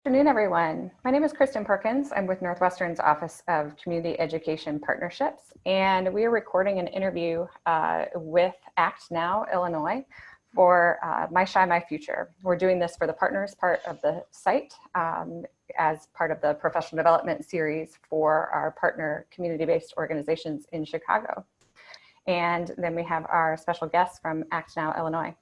Good afternoon, everyone. My name is Kristen Perkins. I'm with Northwestern's Office of Community Education Partnerships, and we are recording an interview with Act Now, Illinois for My Shy, My Future. We're doing this for the partners part of the site as part of the professional development series for our partner community-based organizations in Chicago. And then we have our special guest from Act Now, Illinois.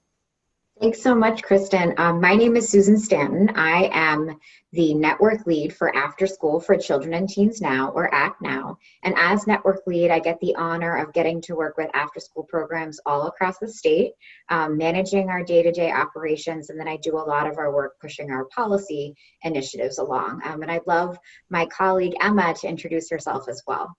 Thanks so much, Kristen. My name is Susan Stanton. I am the network lead for Afterschool for Children and Teens Now, or ACT Now. And as network lead, I get the honor of getting to work with after-school programs all across the state, managing our day-to-day operations, and then I do a lot of our work pushing our policy initiatives along. And I'd love my colleague Emma to introduce herself as well.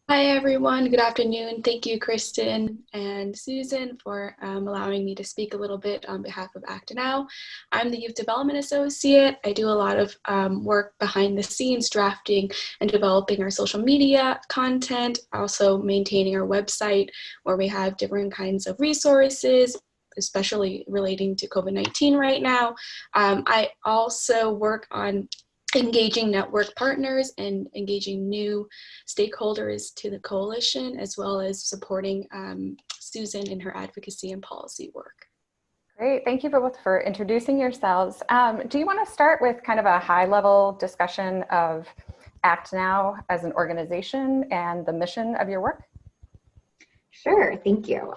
Hi everyone, good afternoon. Thank you Kristen and Susan for allowing me to speak a little bit on behalf of Act Now. I'm the Youth Development Associate. I do a lot of work behind the scenes, drafting and developing our social media content, also maintaining our website where we have different kinds of resources, especially relating to COVID-19 right now. I also work on engaging network partners and engaging new stakeholders to the coalition, as well as supporting Susan in her advocacy and policy work. Great, thank you both for introducing yourselves. Do you want to start with kind of a high-level discussion of Act Now as an organization and the mission of your work? Sure, thank you.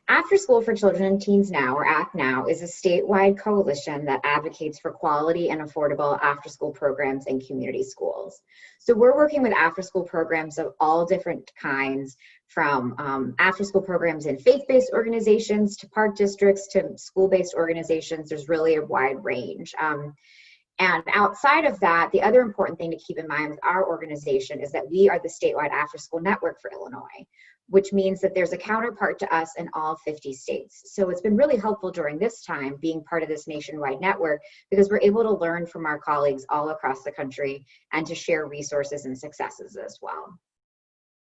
Afterschool for Children and Teens Now, or ACT Now, is a statewide coalition that advocates for quality and affordable after-school programs in community schools. So we're working with after-school programs of all different kinds, from after-school programs in faith-based organizations to park districts to school-based organizations. There's really a wide range. And outside of that, the other important thing to keep in mind with our organization is that we are the statewide after-school network for Illinois, which means that there's a counterpart to us in all 50 states. So it's been really helpful during this time being part of this nationwide network, because we're able to learn from our colleagues all across the country and to share resources and successes as well.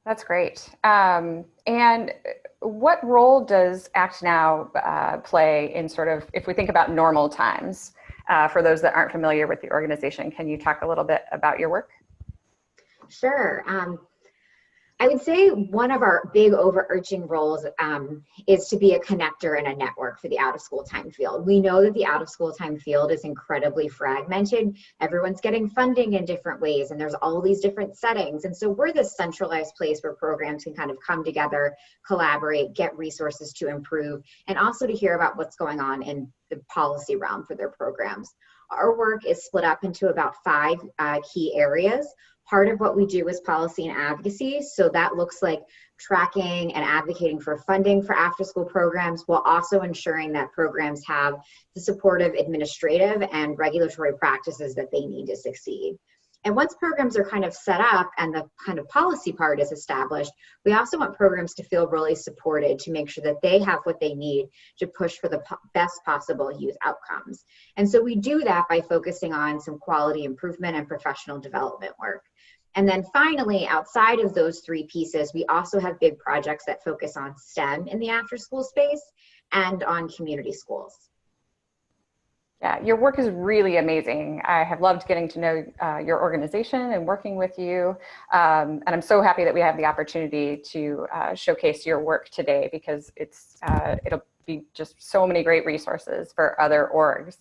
That's great. And what role does Act Now play in sort of, if we think about normal times, for those that aren't familiar with the organization, can you talk a little bit about your work? Sure. I would say one of our big overarching roles is to be a connector and a network for the out-of-school time field. We know that the out-of-school time field is incredibly fragmented. Everyone's getting funding in different ways, and there's all these different settings. And so we're this centralized place where programs can kind of come together, collaborate, get resources to improve, and also to hear about what's going on in the policy realm for their programs. Our work is split up into about 5 key areas. Part of what we do is policy and advocacy. So that looks like tracking and advocating for funding for after-school programs, while also ensuring that programs have the supportive administrative and regulatory practices that they need to succeed. And once programs are kind of set up and the kind of policy part is established, we also want programs to feel really supported to make sure that they have what they need to push for the best possible youth outcomes. And so we do that by focusing on some quality improvement and professional development work. And then finally, outside of those 3 pieces, we also have big projects that focus on STEM in the after-school space and on community schools. Yeah, your work is really amazing. I have loved getting to know your organization and working with you. And I'm so happy that we have the opportunity to showcase your work today, because it'll be just so many great resources for other orgs.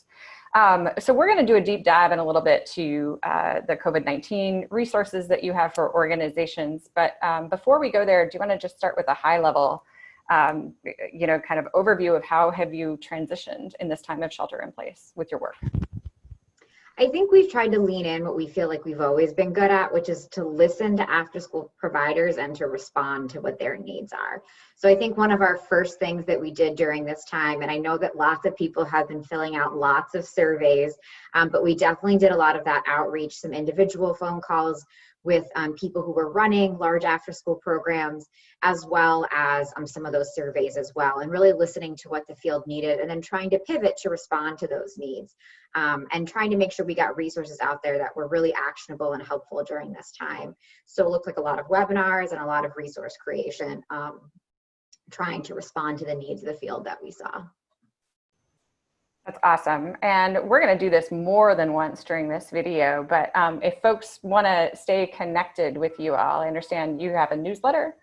So we're going to do a deep dive in a little bit to the COVID-19 resources that you have for organizations. But before we go there, do you want to just start with a high level kind of overview of how have you transitioned in this time of shelter in place with your work? I think we've tried to lean in what we feel like we've always been good at, which is to listen to after-school providers and to respond to what their needs are. So I think one of our first things that we did during this time, and I know that lots of people have been filling out lots of surveys, but we definitely did a lot of that outreach, some individual phone calls with people who were running large after-school programs, as well as some of those surveys as well, and really listening to what the field needed and then trying to pivot to respond to those needs, and trying to make sure we got resources out there that were really actionable and helpful during this time. So it looked like a lot of webinars and a lot of resource creation, trying to respond to the needs of the field that we saw. That's awesome. And we're going to do this more than once during this video, but if folks want to stay connected with you all, I understand you have a newsletter.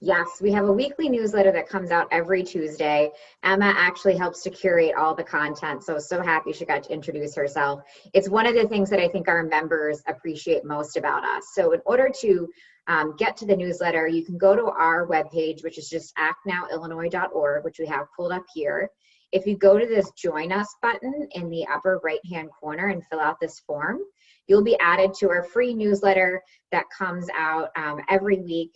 Yes, we have a weekly newsletter that comes out every Tuesday. Emma actually helps to curate all the content, so happy she got to introduce herself. It's one of the things that I think our members appreciate most about us. So in order to get to the newsletter, you can go to our webpage, which is just actnowillinois.org, which we have pulled up here. If you go to this Join Us button in the upper right-hand corner and fill out this form, you'll be added to our free newsletter that comes out every week.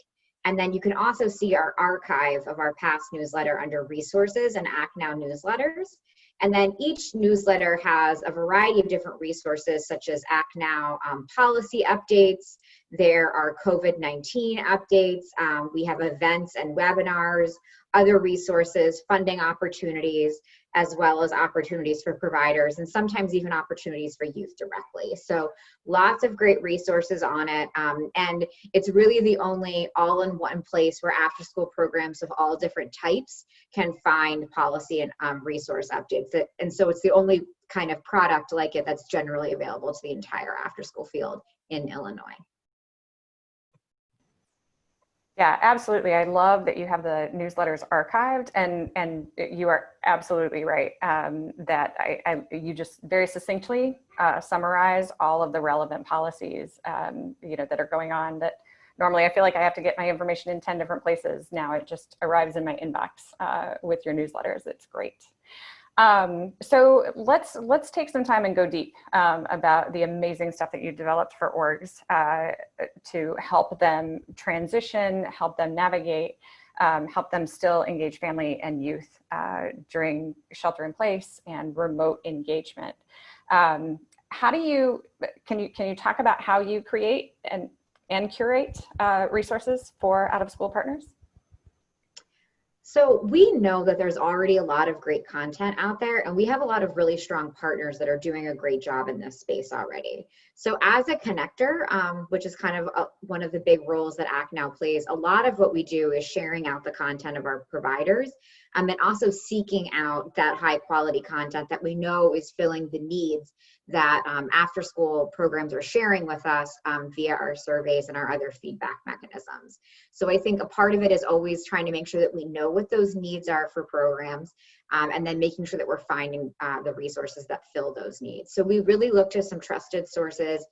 And then you can also see our archive of our past newsletter under Resources and Act Now newsletters. And then each newsletter has a variety of different resources, such as Act Now policy updates. There are COVID-19 updates. We have events and webinars, other resources, funding opportunities, as well as opportunities for providers, and sometimes even opportunities for youth directly. So lots of great resources on it. And it's really the only all-in-one place where after-school programs of all different types can find policy and resource updates. And so it's the only kind of product like it that's generally available to the entire after-school field in Illinois. Yeah, absolutely. I love that you have the newsletters archived, and you are absolutely right that you just very succinctly summarize all of the relevant policies that are going on. That normally I feel like I have to get my information in 10 different places. Now it just arrives in my inbox with your newsletters. It's great. So let's take some time and go deep about the amazing stuff that you developed for orgs to help them transition, help them navigate, help them still engage family and youth during shelter in place and remote engagement. How do you, can you talk about how you create and curate resources for out-of-school partners? So we know that there's already a lot of great content out there, and we have a lot of really strong partners that are doing a great job in this space already. So as a connector, which is kind of one of the big roles that Act Now plays, a lot of what we do is sharing out the content of our providers, and also seeking out that high quality content that we know is filling the needs that after school programs are sharing with us via our surveys and our other feedback mechanisms. So I think a part of it is always trying to make sure that we know what those needs are for programs, and then making sure that we're finding the resources that fill those needs. So we really look to some trusted sources,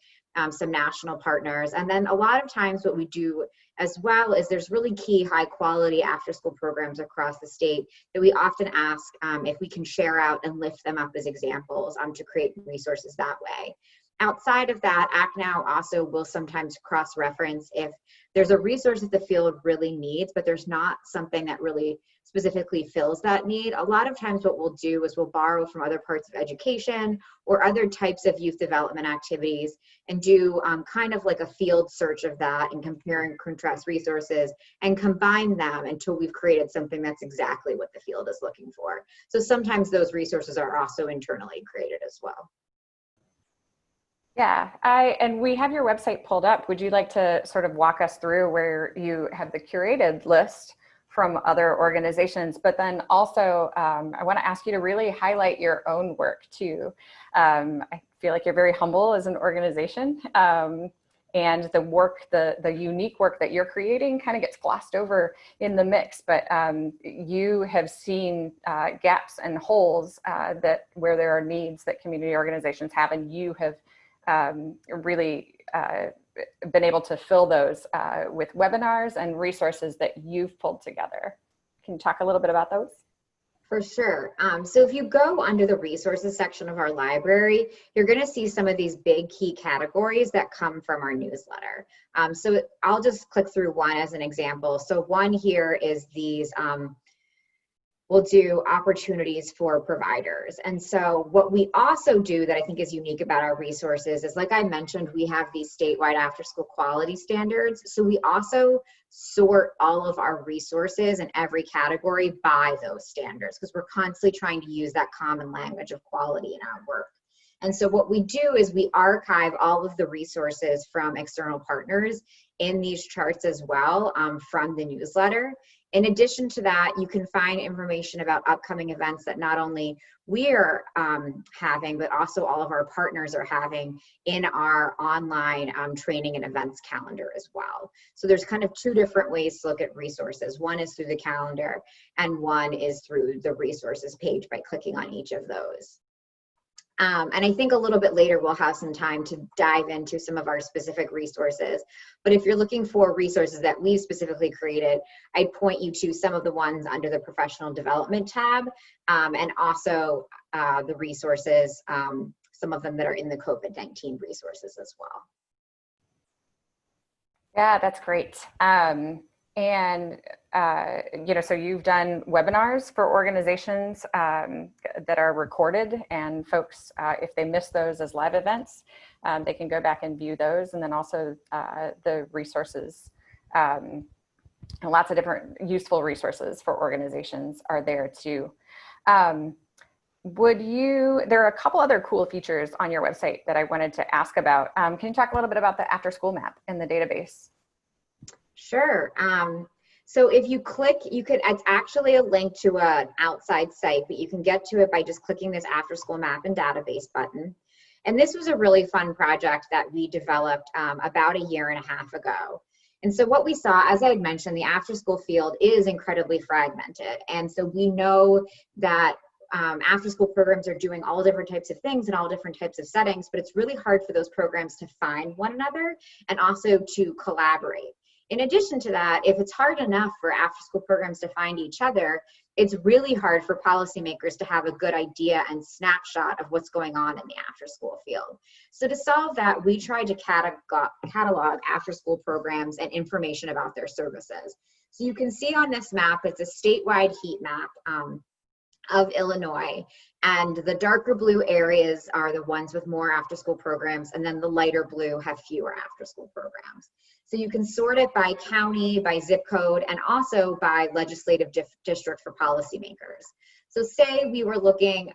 some national partners, and then a lot of times what we do as well is there's really key high quality after school programs across the state that we often ask if we can share out and lift them up as examples to create resources that way. Outside of that, Act Now also will sometimes cross-reference if there's a resource that the field really needs, but there's not something that really specifically fills that need. A lot of times what we'll do is we'll borrow from other parts of education or other types of youth development activities and do kind of like a field search of that and compare and contrast resources and combine them until we've created something that's exactly what the field is looking for. So sometimes those resources are also internally created as well. Yeah, and we have your website pulled up. Would you like to sort of walk us through where you have the curated list from other organizations, but then also I want to ask you to really highlight your own work too. I feel like you're very humble as an organization, and the work, the unique work that you're creating kind of gets glossed over in the mix, but you have seen gaps and holes that where there are needs that community organizations have, and you have really been able to fill those with webinars and resources that you've pulled together. Can you talk a little bit about those? For sure. So if you go under the resources section of our library, you're going to see some of these big key categories that come from our newsletter. So I'll just click through one as an example. So one here is these we'll do opportunities for providers. And so what we also do that I think is unique about our resources is, like I mentioned, we have these statewide after school quality standards. So we also sort all of our resources in every category by those standards, because we're constantly trying to use that common language of quality in our work. And so what we do is we archive all of the resources from external partners in these charts as well from the newsletter. In addition to that, you can find information about upcoming events that not only we're having, but also all of our partners are having in our online training and events calendar as well. So there's kind of two different ways to look at resources. One is through the calendar, and one is through the resources page by clicking on each of those. And I think a little bit later we'll have some time to dive into some of our specific resources. But if you're looking for resources that we've specifically created, I'd point you to some of the ones under the professional development tab, and also the resources, some of them that are in the COVID-19 resources as well. Yeah, that's great. So you've done webinars for organizations that are recorded, and folks, if they miss those as live events, they can go back and view those. And then also the resources, lots of different useful resources for organizations are there too. There are a couple other cool features on your website that I wanted to ask about. Can you talk a little bit about the Afterschool Map in the database? Sure. So if you click, it's actually a link to an outside site, but you can get to it by just clicking this Afterschool Map and Database button. And this was a really fun project that we developed about a year and a half ago. And so what we saw, as I had mentioned, the after-school field is incredibly fragmented. And so we know that after-school programs are doing all different types of things in all different types of settings, but it's really hard for those programs to find one another and also to collaborate. In addition to that, if it's hard enough for after-school programs to find each other, it's really hard for policymakers to have a good idea and snapshot of what's going on in the after-school field. So to solve that, we tried to catalog after-school programs and information about their services. So you can see on this map, it's a statewide heat map of Illinois, and the darker blue areas are the ones with more after-school programs, and then the lighter blue have fewer after-school programs. So you can sort it by county, by zip code, and also by legislative district for policymakers. So say we were looking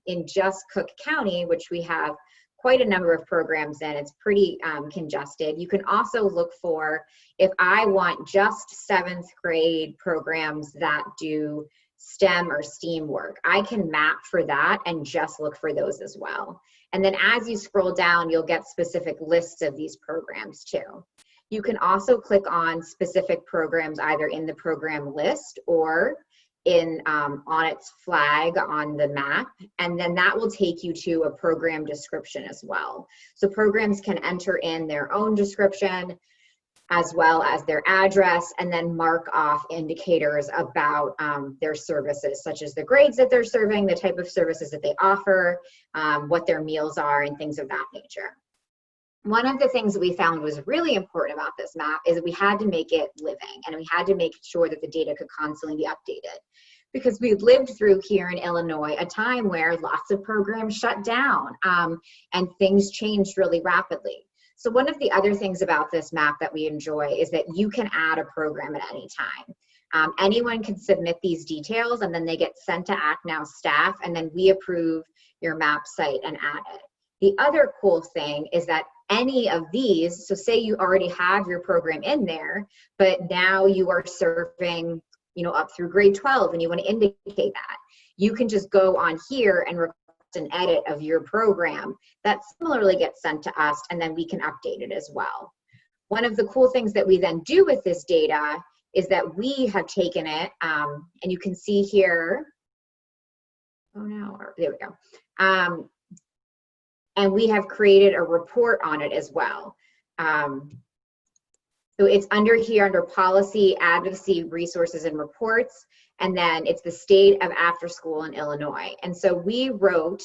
in just Cook County, which we have quite a number of programs in, it's pretty congested. You can also look for, if I want just 7th grade programs that do STEM or STEAM work, I can map for that and just look for those as well. And then as you scroll down, you'll get specific lists of these programs too. You can also click on specific programs either in the program list or in on its flag on the map, and then that will take you to a program description as well. So programs can enter in their own description as well as their address, and then mark off indicators about their services, such as the grades that they're serving, the type of services that they offer, what their meals are, and things of that nature. One of the things that we found was really important about this map is that we had to make it living, and we had to make sure that the data could constantly be updated. Because we lived through here in Illinois a time where lots of programs shut down and things changed really rapidly. So one of the other things about this map that we enjoy is that you can add a program at any time. Anyone can submit these details, and then they get sent to ActNow staff, and then we approve your map site and add it. The other cool thing is that any of these, so say you already have your program in there, but now you are serving, up through grade 12 and you want to indicate that, you can just go on here and request an edit of your program that similarly gets sent to us, and then we can update it as well. One of the cool things that we then do with this data is that we have taken it, and you can see here, there we go. And we have created a report on it as well. So it's under here under policy, advocacy, resources, and reports. And then it's the state of after school in Illinois. And so we wrote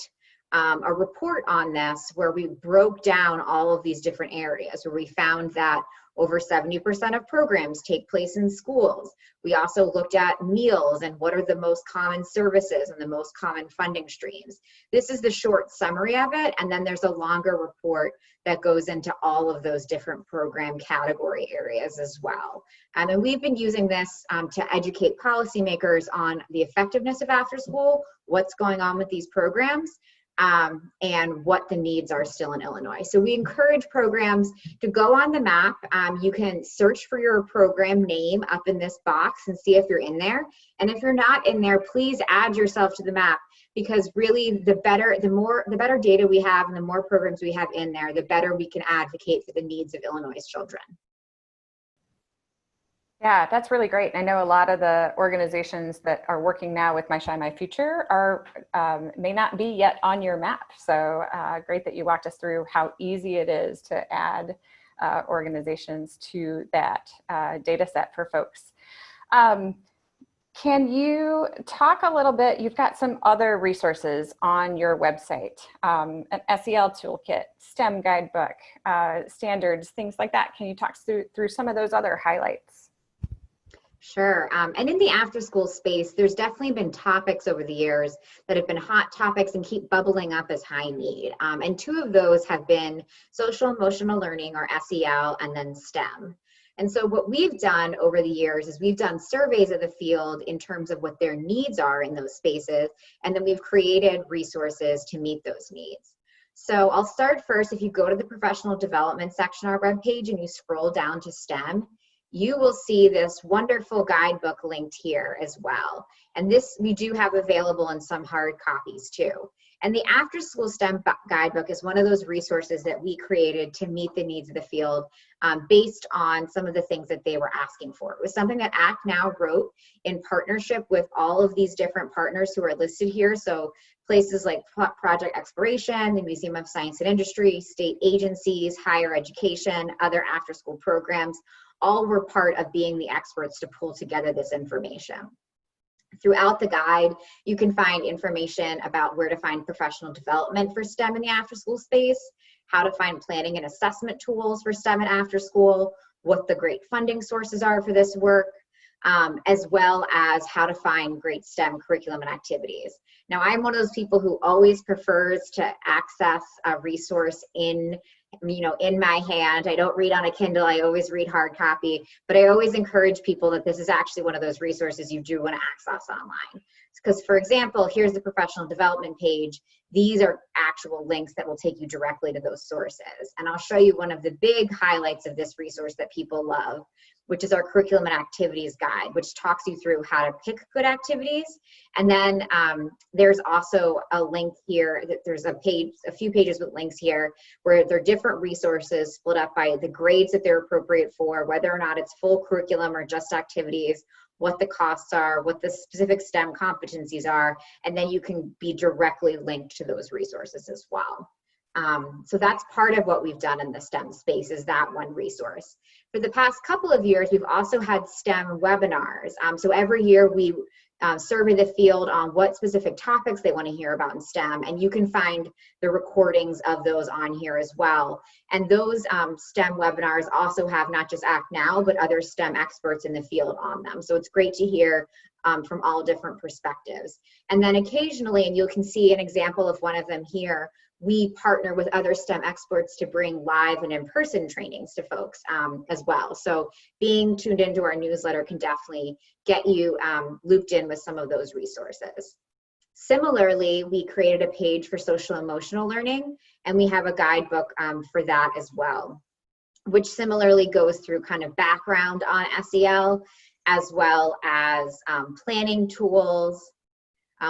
a report on this where we broke down all of these different areas, where we found that over 70% of programs take place in schools. We also looked at meals and what are the most common services and the most common funding streams. This is the short summary of it, and then there's a longer report that goes into all of those different program category areas as well. And we've been using this to educate policymakers on the effectiveness of after school, what's going on with these programs, and what the needs are still in Illinois. So we encourage programs to go on the map. You can search for your program name up in this box and see if you're in there. And if you're not in there, please add yourself to the map, because really the better data we have and the more programs we have in there, the better we can advocate for the needs of Illinois children. Yeah, that's really great. I know a lot of the organizations that are working now with My Shine My Future are may not be yet on your map. So great that you walked us through how easy it is to add organizations to that data set for folks. Can you talk a little bit, you've got some other resources on your website, an SEL toolkit, STEM guidebook, standards, things like that. Can you talk through some of those other highlights? Sure. And in the after school space, there's definitely been topics over the years that have been hot topics and keep bubbling up as high need. And two of those have been social emotional learning, or SEL, and then STEM. And so what we've done over the years is we've done surveys of the field in terms of what their needs are in those spaces, and then we've created resources to meet those needs. So I'll start first. If you go to the professional development section of our webpage and you scroll down to STEM, you will see this wonderful guidebook linked here as well. And this we do have available in some hard copies too. And the After School STEM guidebook is one of those resources that we created to meet the needs of the field based on some of the things that they were asking for. It was something that Act Now wrote in partnership with all of these different partners who are listed here. So places like Project Exploration, the Museum of Science and Industry, state agencies, higher education, other after-school programs, all were part of being the experts to pull together this information. Throughout the guide, you can find information about where to find professional development for STEM in the after-school space, how to find planning and assessment tools for STEM and after school, what the great funding sources are for this work, as well as how to find great STEM curriculum and activities. Now, I'm one of those people who always prefers to access a resource in my hand. I don't read on a Kindle, I always read hard copy, but I always encourage people that this is actually one of those resources you do want to access online. Because, for example, here's the professional development page. These are actual links that will take you directly to those sources. And I'll show you one of the big highlights of this resource that people love, which is our curriculum and activities guide, which talks you through how to pick good activities. And then there's also a link here, that there's a few pages with links here where there are different resources split up by the grades that they're appropriate for, whether or not it's full curriculum or just activities, what the costs are, what the specific STEM competencies are, and then you can be directly linked to those resources as well. So that's part of what we've done in the STEM space, is that one resource. For the past couple of years, we've also had STEM webinars. So every year we survey the field on what specific topics they want to hear about in STEM, and you can find the recordings of those on here as well. And those STEM webinars also have not just Act Now, but other STEM experts in the field on them. So it's great to hear from all different perspectives. And then occasionally, and you can see an example of one of them here, we partner with other STEM experts to bring live and in-person trainings to folks as well. So being tuned into our newsletter can definitely get you looped in with some of those resources. Similarly, we created a page for social emotional learning, and we have a guidebook for that as well, which similarly goes through kind of background on SEL, as well as planning tools,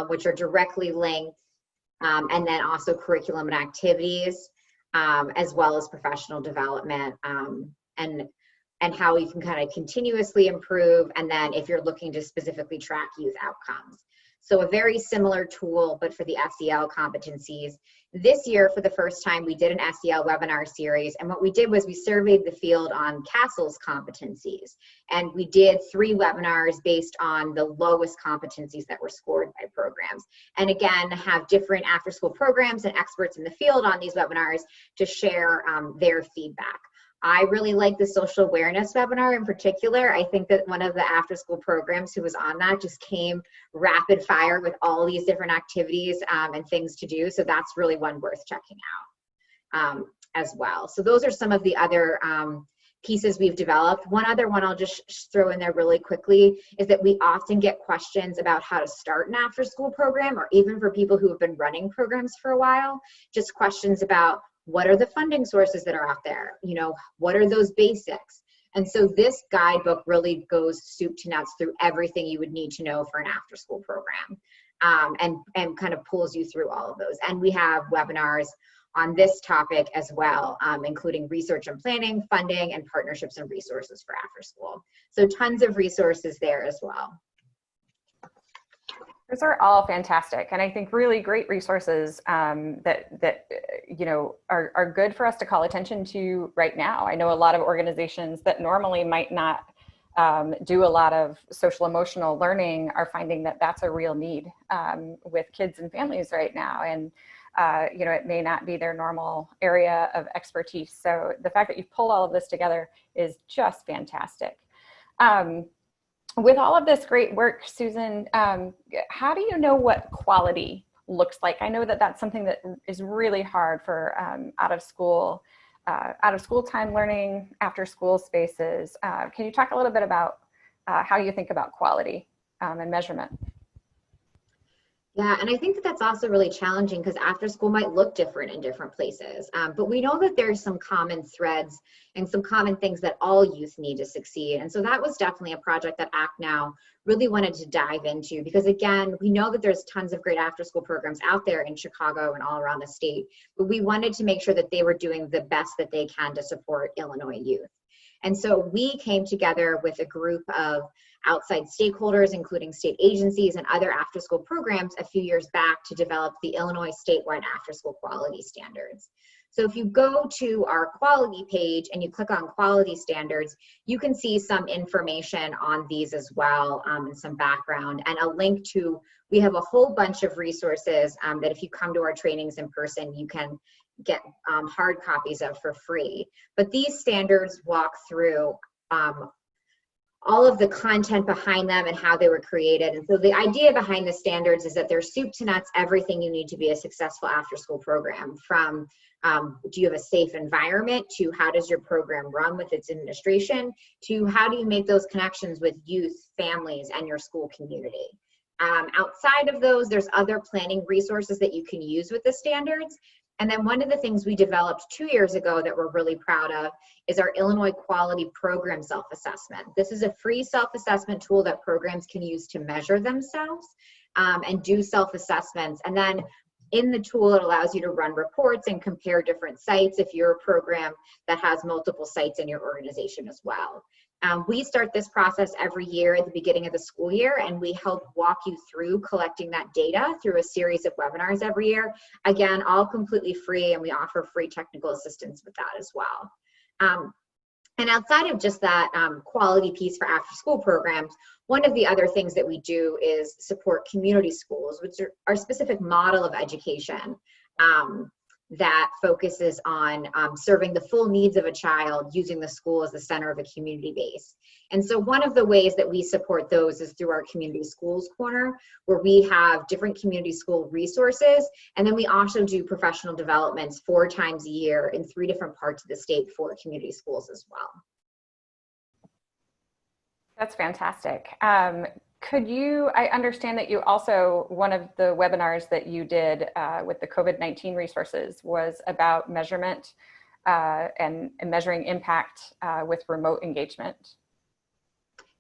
which are directly linked, and then also curriculum and activities, as well as professional development, and how you can kind of continuously improve, and then if you're looking to specifically track youth outcomes. So a very similar tool, but for the SEL competencies. This year, for the first time, we did an SEL webinar series, and what we did was we surveyed the field on CASEL's competencies, and we did 3 webinars based on the lowest competencies that were scored by programs. And again, have different after-school programs and experts in the field on these webinars to share their feedback. I really like the social awareness webinar in particular. I think that one of the after-school programs who was on that just came rapid fire with all these different activities and things to do. So that's really one worth checking out as well. So those are some of the other pieces we've developed. One other one I'll just throw in there really quickly is that we often get questions about how to start an after school program, or even for people who have been running programs for a while, just questions about what are the funding sources that are out there? You know, what are those basics? And so this guidebook really goes soup to nuts through everything you would need to know for an after school program, and kind of pulls you through all of those. And we have webinars on this topic as well, including research and planning, funding, and partnerships and resources for after school. So tons of resources there as well. Those are all fantastic, and I think really great resources that you know are good for us to call attention to right now. I know a lot of organizations that normally might not do a lot of social emotional learning are finding that that's a real need with kids and families right now, and you know, it may not be their normal area of expertise. So the fact that you've pulled all of this together is just fantastic. With all of this great work, Susan, how do you know what quality looks like? I know that that's something that is really hard for out of school time learning, after school spaces. Can you talk a little bit about how you think about quality and measurement? Yeah, and I think that that's also really challenging because after school might look different in different places. But we know that there's some common threads and some common things that all youth need to succeed. And so that was definitely a project that Act Now really wanted to dive into, because again, we know that there's tons of great after school programs out there in Chicago and all around the state, but we wanted to make sure that they were doing the best that they can to support Illinois youth. And so we came together with a group of outside stakeholders, including state agencies and other after-school programs a few years back, to develop the Illinois statewide after-school quality standards. So if you go to our quality page and you click on quality standards, you can see some information on these as well, and some background and a link to, we have a whole bunch of resources that if you come to our trainings in person, you can get hard copies of for free. But these standards walk through all of the content behind them and how they were created. And so the idea behind the standards is that they're soup to nuts, everything you need to be a successful after school program, from do you have a safe environment, to how does your program run with its administration, to how do you make those connections with youth, families, and your school community. Outside of those, there's other planning resources that you can use with the standards. And then one of the things we developed 2 years ago that we're really proud of is our Illinois Quality Program Self-Assessment. This is a free self-assessment tool that programs can use to measure themselves and do self-assessments. And then in the tool, it allows you to run reports and compare different sites if you're a program that has multiple sites in your organization as well. We start this process every year at the beginning of the school year, and we help walk you through collecting that data through a series of webinars every year. Again, all completely free, and we offer free technical assistance with that as well. And outside of just that quality piece for after school programs, one of the other things that we do is support community schools, which are our specific model of education that focuses on serving the full needs of a child using the school as the center of a community base. And so one of the ways that we support those is through our Community Schools Corner, where we have different community school resources. And then we also do professional developments 4 times a year in 3 different parts of the state for community schools as well. That's fantastic. Could you, I understand that you also, one of the webinars that you did with the COVID-19 resources was about measurement and measuring impact with remote engagement.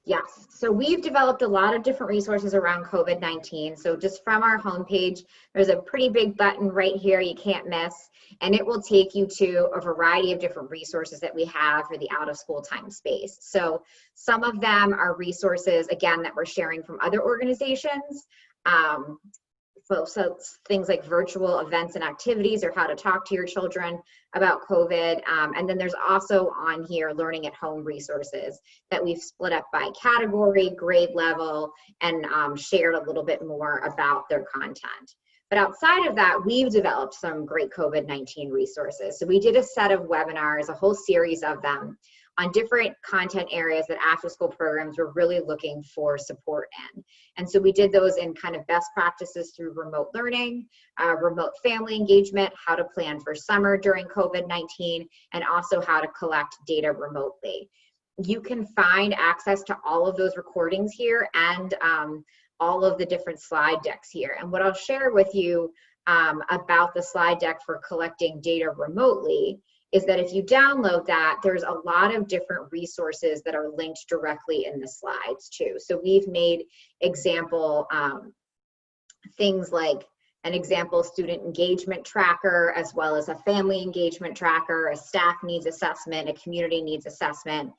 Yes, so we've developed a lot of different resources around COVID-19. So just from our homepage, there's a pretty big button right here you can't miss, and it will take you to a variety of different resources that we have for the out of school time space. So some of them are resources, again, that we're sharing from other organizations. So things like virtual events and activities, or how to talk to your children about COVID. And then there's also on here learning at home resources that we've split up by category, grade level, and shared a little bit more about their content. But outside of that, we've developed some great COVID-19 resources. So we did a set of webinars, a whole series of them, on different content areas that after school programs were really looking for support in. And so we did those in kind of best practices through remote learning, remote family engagement, how to plan for summer during COVID-19, and also how to collect data remotely. You can find access to all of those recordings here and all of the different slide decks here. And what I'll share with you about the slide deck for collecting data remotely is that if you download that, there's a lot of different resources that are linked directly in the slides too. So we've made example things like an example student engagement tracker, as well as a family engagement tracker, a staff needs assessment, a community needs assessment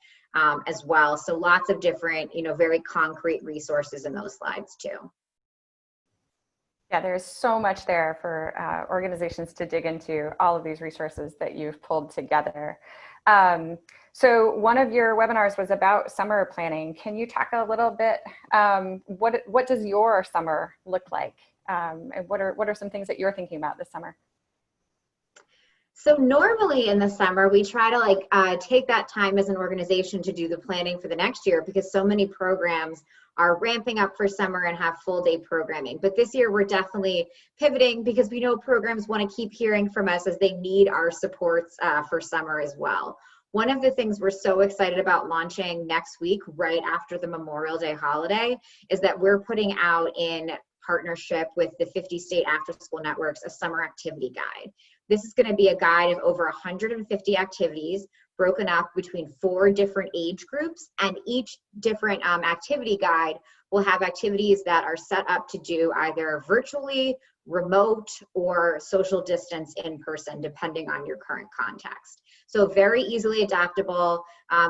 as well. So lots of different, very concrete resources in those slides too. Yeah, there's so much there for organizations to dig into, all of these resources that you've pulled together. So one of your webinars was about summer planning. Can you talk a little bit, what does your summer look like? And what are some things that you're thinking about this summer? So normally in the summer, we try to take that time as an organization to do the planning for the next year, because so many programs are ramping up for summer and have full day programming. But this year we're definitely pivoting, because we know programs want to keep hearing from us as they need our supports for summer as well. One of the things we're so excited about launching next week, right after the Memorial Day holiday, is that we're putting out in partnership with the 50 state after school networks a summer activity guide. This is going to be a guide of over 150 activities broken up between 4 different age groups, and each different activity guide will have activities that are set up to do either virtually, remote, or social distance in person, depending on your current context. So very easily adaptable,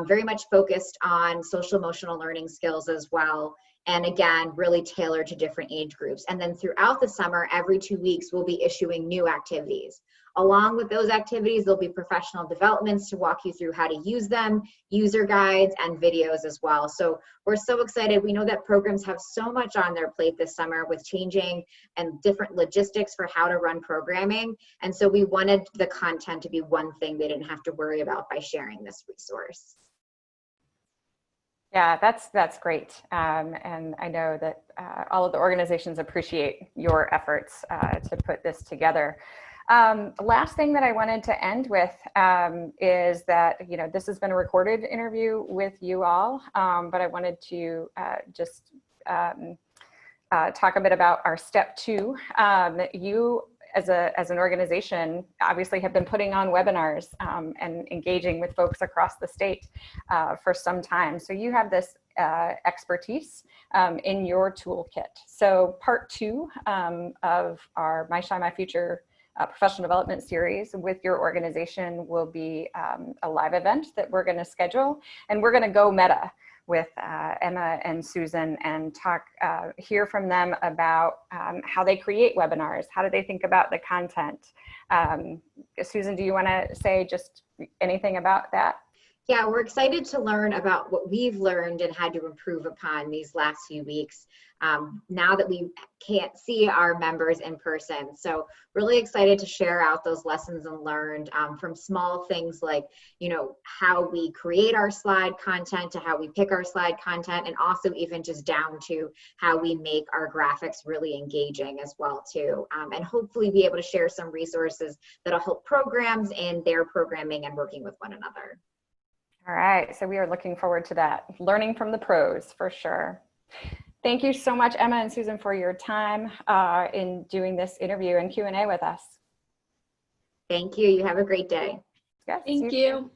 very much focused on social emotional learning skills as well. And again, really tailored to different age groups. And then throughout the summer, every 2 weeks, we'll be issuing new activities. Along with those activities, there'll be professional developments to walk you through how to use them, user guides, and videos as well. So we're so excited. We know that programs have so much on their plate this summer with changing and different logistics for how to run programming. And so we wanted the content to be one thing they didn't have to worry about by sharing this resource. Yeah, that's great. And I know that all of the organizations appreciate your efforts to put this together. Last thing that I wanted to end with is that, this has been a recorded interview with you all, but I wanted to just talk a bit about our step 2. You as an organization obviously have been putting on webinars and engaging with folks across the state for some time. So you have this expertise in your toolkit. So part 2 of our My Shine, My Future professional development series with your organization will be a live event that we're going to schedule, and we're going to go meta with Emma and Susan and hear from them about how they create webinars. How do they think about the content? Susan, do you want to say just anything about that? Yeah, we're excited to learn about what we've learned and had to improve upon these last few weeks, now that we can't see our members in person. So really excited to share out those lessons and learned from small things like, how we create our slide content to how we pick our slide content, and also even just down to how we make our graphics really engaging as well too. And hopefully be able to share some resources that'll help programs in their programming and working with one another. All right, so we are looking forward to that. Learning from the pros, for sure. Thank you so much, Emma and Susan, for your time in doing this interview and Q&A with us. Thank you. You have a great day. Yes, Thank you.